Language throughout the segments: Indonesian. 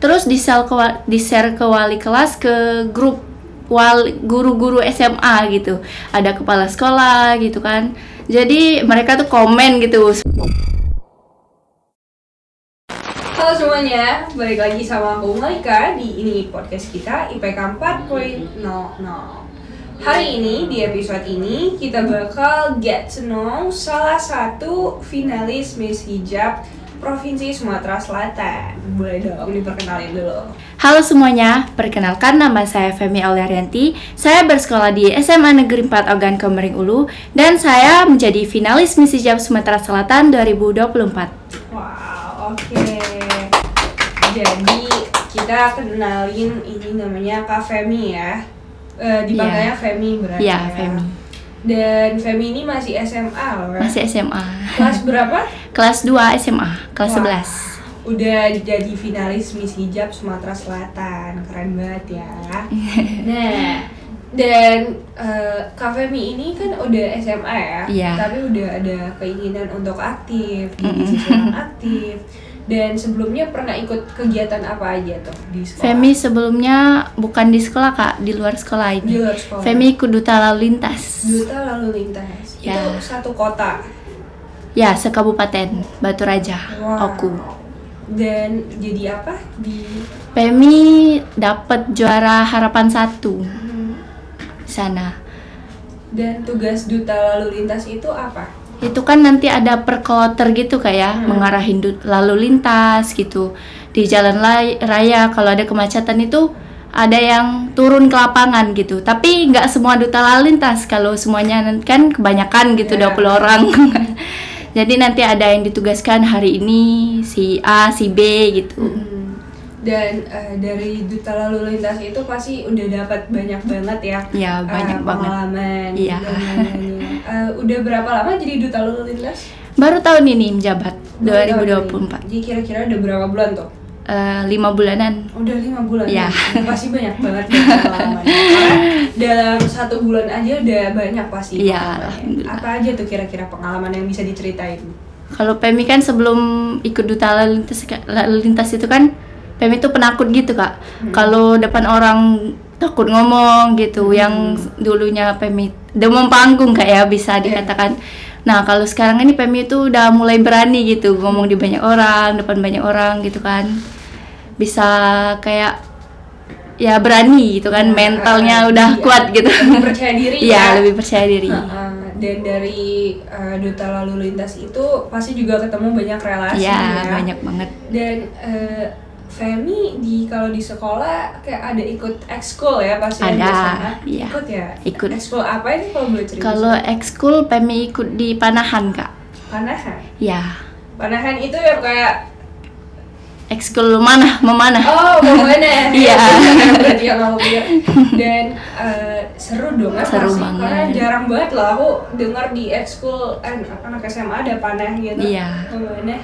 Terus di-share ke wali kelas, ke grup guru-guru SMA gitu. Ada kepala sekolah gitu kan. Jadi mereka tuh komen gitu. Halo semuanya, balik lagi sama aku Malika di ini podcast kita IPK 4.00. Hari ini di episode ini kita bakal get to know salah satu finalis Miss Hijab Provinsi Sumatera Selatan. Boleh dong diperkenalin dulu. Halo semuanya, perkenalkan nama saya Femi Auliarianti. Saya bersekolah di SMA Negeri 4 Ogan Komering Ulu dan saya menjadi finalis Miss Hijab Sumatera Selatan 2024. Wow, oke. Jadi kita kenalin ini namanya Kak Femi ya. Dipanggilnya Femi berarti. Iya, Femi. Dan Femi ini masih SMA loh ya? Masih SMA. Kelas berapa? Kelas 2 SMA, kelas 11. Udah jadi finalis Miss Hijab Sumatera Selatan, keren banget ya. Nah, dan Kak Femi ini kan udah SMA ya, tapi udah ada keinginan untuk aktif, jadi siswa aktif. Dan sebelumnya pernah ikut kegiatan apa aja tuh di sekolah? Femi sebelumnya bukan di sekolah Kak, di luar sekolah ini. Di luar sekolah. Femi ikut Duta Lalu Lintas. Duta Lalu Lintas. Ya. Itu satu kota. Ya, sekabupaten Batu Raja, Wow. Oku. Dan jadi apa di Femi dapat juara harapan 1 sana. Dan tugas Duta Lalu Lintas itu apa? Itu kan nanti ada per kloter gitu kayak mengarahin lalu lintas gitu di jalan raya. Kalau ada kemacetan itu ada yang turun ke lapangan gitu, tapi nggak semua duta lalu lintas. Kalau semuanya kan kebanyakan gitu, 20 orang. Jadi nanti ada yang ditugaskan hari ini si A, si B gitu. Dan dari Duta Lalu Lintas itu pasti udah dapat banyak banget ya. Ya, banyak banget. Pengalaman. Iya. Dan lain-lainnya. Udah berapa lama jadi Duta Lalu Lintas? Baru tahun ini menjabat, 2024. Jadi kira-kira udah berapa bulan tuh? 5 bulanan. Udah 5 bulan. Iya. Pasti banyak banget ya pengalamannya. Karena dalam 1 bulan aja udah banyak pasti. Iya, alhamdulillah. Apa aja tuh kira-kira pengalaman yang bisa diceritain? Kalau Femi kan sebelum ikut Duta Lalu Lintas itu kan Femi tuh penakut gitu Kak. Kalau depan orang takut ngomong gitu. Yang dulunya Femi demam panggung kayak bisa dikatakan. Nah kalau sekarang ini Femi tuh udah mulai berani gitu ngomong di banyak orang, depan banyak orang gitu kan. Bisa kayak ya berani gitu kan, mentalnya udah kuat gitu. Lebih percaya diri ya. Iya, lebih percaya diri. Dan dari Duta Lalu Lintas itu pasti juga ketemu banyak relasi ya. Banyak banget. Dan Femi kalau di sekolah kayak ada ikut ekskul ya pasti ada. Iya. Ikut ya? Ikut. Ekskul apa ini kalau boleh cerita? Kalau ekskul Femi ikut di Panahan Kak. Panahan? Ya. Panahan itu ya kayak ekskul memanah. Oh, memanah. Iya. Berarti yang aku lihat. Dan seru dong kan? Seru pasti. banget. Karena jarang banget lah aku dengar di ekskul anak SMA ada panah gitu. Iya. Memanah.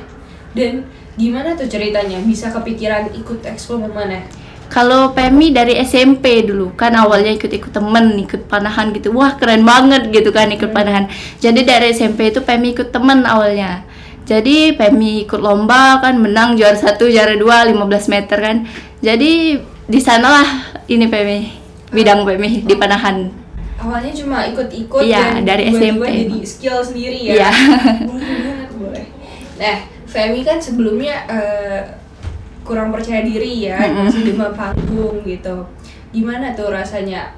Dan gimana tuh ceritanya bisa kepikiran ikut ekskul memanah? Kalau Femi dari SMP dulu kan awalnya ikut temen, ikut panahan gitu. Wah keren banget gitu kan ikut panahan. Jadi dari SMP itu Femi ikut temen awalnya. Jadi Femi ikut lomba kan menang juara 1, juara 2, 15 meter kan. Jadi di sanalah ini Femi, bidang Femi di panahan. Awalnya cuma ikut-ikut dan dari SMP jadi skill sendiri ya. Iya. Boleh banget, boleh. Nah, Femi kan sebelumnya kurang percaya diri ya, masih demam panggung gitu. Gimana tuh rasanya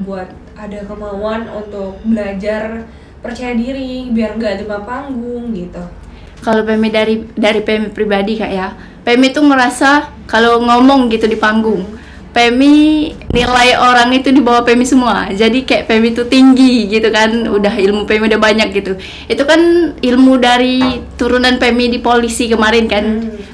buat ada kemauan untuk belajar percaya diri biar nggak demam panggung gitu? Kalau Femi dari Femi pribadi Kak ya, Femi tuh merasa kalau ngomong gitu di panggung, Femi nilai orang itu di bawah Femi semua. Jadi kayak Femi tuh tinggi gitu kan, udah ilmu Femi udah banyak gitu. Itu kan ilmu dari turunan Femi di polisi kemarin kan.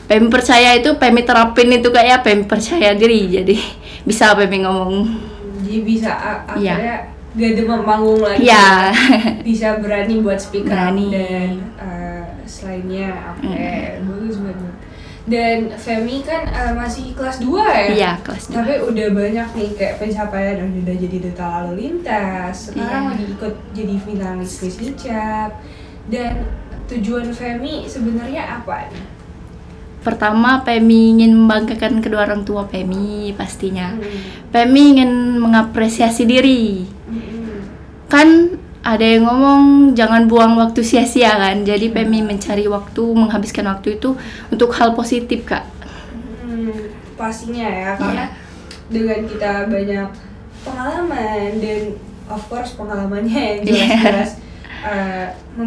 Femi percaya itu, Femi terapin itu kayak Femi percaya diri. Jadi bisa Femi ngomong. Jadi bisa akhirnya gak demam panggung lagi. Iya. Bisa berani buat speak up Berani. Dan selainnya. Oke, bagus banget. Dan Femi kan masih kelas 2 ya? Iya, kelas 2. Tapi udah banyak nih kayak pencapaian, udah jadi Duta Lalu Lintas. Sekarang lagi ikut jadi finalis Miss Hijab. Dan tujuan Femi sebenarnya apa nih? Pertama, Pemi ingin membanggakan kedua orang tua Pemi pastinya. Pemi ingin mengapresiasi diri. Kan ada yang ngomong jangan buang waktu sia-sia kan. Jadi Pemi mencari waktu, menghabiskan waktu itu untuk hal positif, Kak. Pastinya ya, karena dengan kita banyak pengalaman dan of course pengalamannya yang jelas-jelas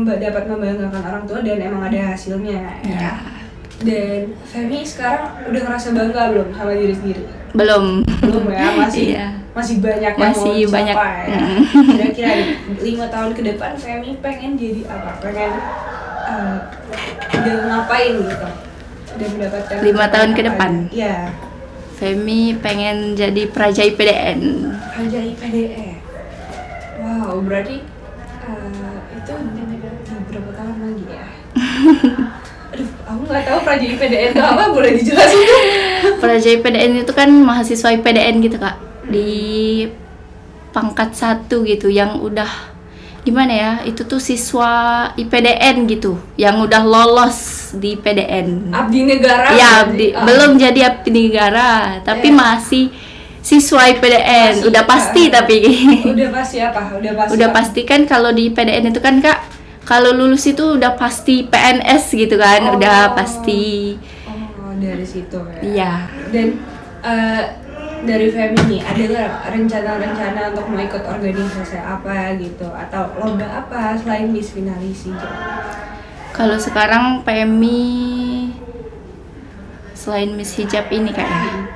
dapat membanggakan orang tua dan emang ada hasilnya ya. Dan Femi sekarang udah ngerasa bangga belum sama diri sendiri? Belum ya, masih banyak yang mau dicapai ya. Kira-kira 5 tahun ke depan Femi pengen jadi apa? Pengen udah ngapain gitu? Udah mendapatkan 5 tahun ke depan? Iya. Femi pengen jadi Praja IPDN. Praja IPDN. Wow, berarti itu berapa tahun lagi ya? Aduh, aku nggak tahu Praja IPDN itu apa, boleh dijelasin? Praja IPDN itu kan mahasiswa IPDN gitu, Kak. Di pangkat 1 gitu, yang udah gimana ya, itu tuh siswa IPDN gitu, yang udah lolos di IPDN. Abdi negara? Ya, belum jadi abdi negara, tapi masih siswa IPDN. Udah pasti tapi. Udah pasti apa? Udah pasti kan kalau di IPDN itu kan, Kak, kalau lulus itu udah pasti PNS gitu kan, udah pasti. Oh, dari situ ya. Iya. Dan dari Femi nih, ada nggak rencana-rencana untuk mau ikut organisasi apa gitu, atau lomba apa selain Miss Finalis hijab? Kalau sekarang Femi selain Miss Hijab ini kayaknya,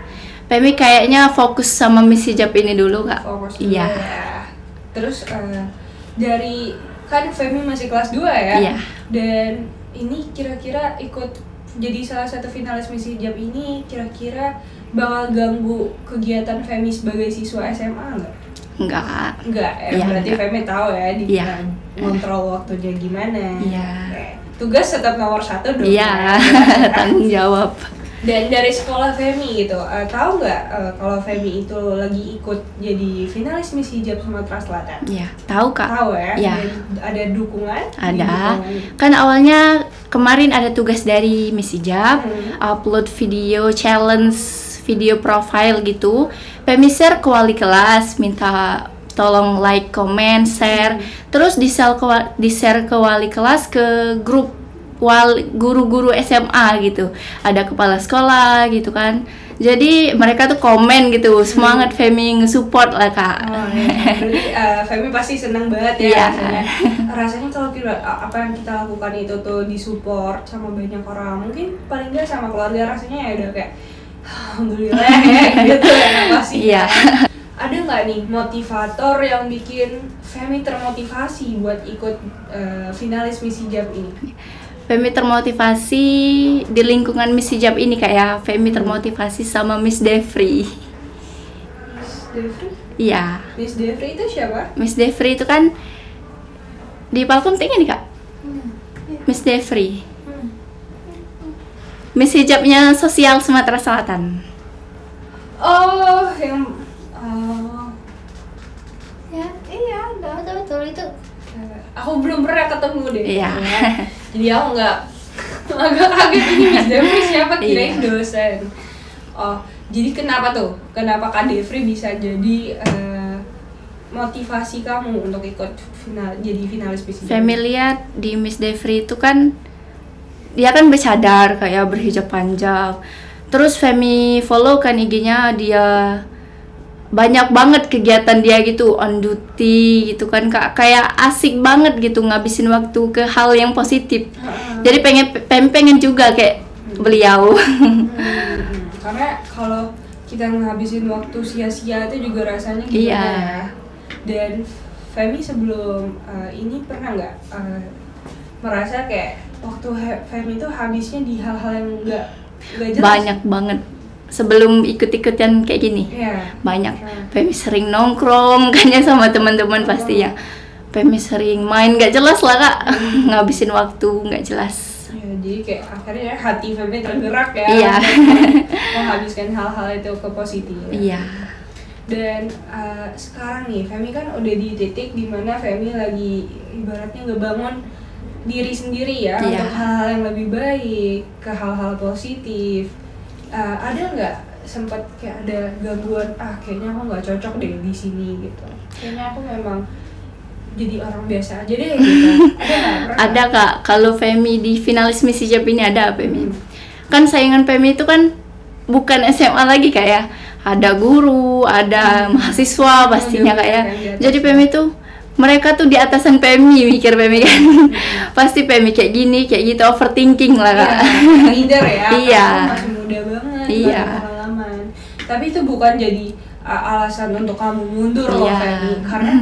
Femi kayaknya fokus sama Miss Hijab ini dulu, Kak. Fokus dulu ya. Terus dari kan Femi masih kelas 2 ya? Iya. Dan ini kira-kira ikut jadi salah satu finalis Miss Hijab ini kira-kira bakal ganggu kegiatan Femi sebagai siswa SMA nggak? Enggak ya, berarti enggak. Femi tahu ya di ngontrol waktunya gimana. Iya. Tugas tetap nomor 1 dong. Iya, tanggung jawab. Dan dari sekolah Femi gitu, tahu nggak kalau Femi itu lagi ikut jadi finalis Miss Hijab Sumatera Selatan? Iya, tahu, Kak. Tahu ya? Iya. Ada dukungan? Ada. Kan awalnya kemarin ada tugas dari Miss Hijab, upload video challenge, video profile gitu. Femi share ke wali kelas, minta tolong like, comment, share. Terus di-share ke wali kelas, ke grup guru-guru SMA gitu, ada kepala sekolah gitu kan, jadi mereka tuh komen gitu, semangat Femi nge-support lah, Kak. Berarti Femi pasti senang banget ya. Rasanya kalau apa yang kita lakukan itu tuh disupport sama banyak orang, mungkin paling nggak sama keluarga, rasanya ya udah kayak alhamdulillah ya gitu ya, pasti. Ada nggak nih motivator yang bikin Femi termotivasi buat ikut finalis Miss Hijab ini? Femi termotivasi di lingkungan Miss Hijab ini, kayak Femi termotivasi sama Miss Devri. Miss Devri? Iya. Miss Devri itu siapa? Miss Devri itu kan di Palkom tinggi nih, Kak. Miss Devri. Miss Hijabnya sosial Sumatera Selatan. Oh, yang ya, iya, betul itu. Aku belum pernah ketemu deh. Iya. Jadi aku agak kaget ini Miss Devri siapa, kirain dosen. Oh, jadi kenapa tuh? Kenapa Kak Devri bisa jadi motivasi kamu untuk ikut jadi finalis Miss Hijab? Femi lihat di Miss Devri itu kan dia kan bercadar, kayak berhijab panjang. Terus Femi follow kan IG-nya, dia banyak banget kegiatan dia gitu, on duty gitu kan, Kak, kayak asik banget gitu ngabisin waktu ke hal yang positif. Jadi pengen juga kayak beliau. Karena kalau kita ngabisin waktu sia-sia itu juga rasanya gimana ya. Dan Femi sebelum ini pernah nggak merasa kayak waktu Femi itu habisnya di hal-hal yang nggak jelas? Banyak banget. Sebelum ikut-ikutan kayak gini, banyak. Femi sering nongkrong kayaknya sama teman-teman pasti ya. Femi sering main nggak jelas lah, Kak. Ngabisin waktu nggak jelas. Ya, jadi kayak akhirnya hati Femi tergerak ya. Iya. Menghabiskan hal-hal itu ke positif. Iya. Dan sekarang nih Femi kan udah di titik dimana Femi lagi ibaratnya ngebangun diri sendiri ya, Iya. untuk hal-hal yang lebih baik, ke hal-hal positif. Ada nggak sempat kayak ada gangguan, kayaknya aku nggak cocok deh di sini gitu, kayaknya aku memang jadi orang biasa aja deh gitu. Ada nggak? Pernah Ada nggak? Kak, kalau Femi di finalis Misi Jap ini ada Femi. Kan saingan Femi itu kan bukan SMA lagi Kak ya. Ada guru, ada mahasiswa pastinya juga Kak ya. kan di atas. Jadi Femi tuh mereka tuh di atasan Femi, mikir Femi kan. Pasti Femi kayak gini, kayak gitu, overthinking lah Kak. Iya, leader ya, Iya. kamu masih muda banget, Iya. banyak pengalaman. Tapi itu bukan jadi alasan untuk kamu mundur loh Iya. Femi, karena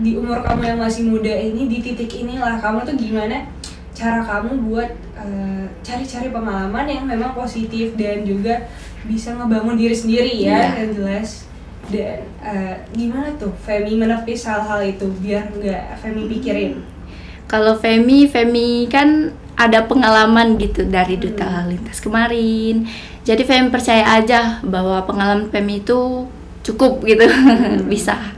di umur kamu yang masih muda ini, di titik inilah kamu tuh gimana cara kamu buat cari-cari pengalaman yang memang positif dan juga bisa ngebangun diri sendiri ya, Iya. yang jelas. Dan gimana tuh Femi menepis hal-hal itu biar nggak Femi pikirin? Kalau Femi kan ada pengalaman gitu dari Duta Lalu Lintas kemarin. Jadi Femi percaya aja bahwa pengalaman Femi itu cukup gitu, bisa.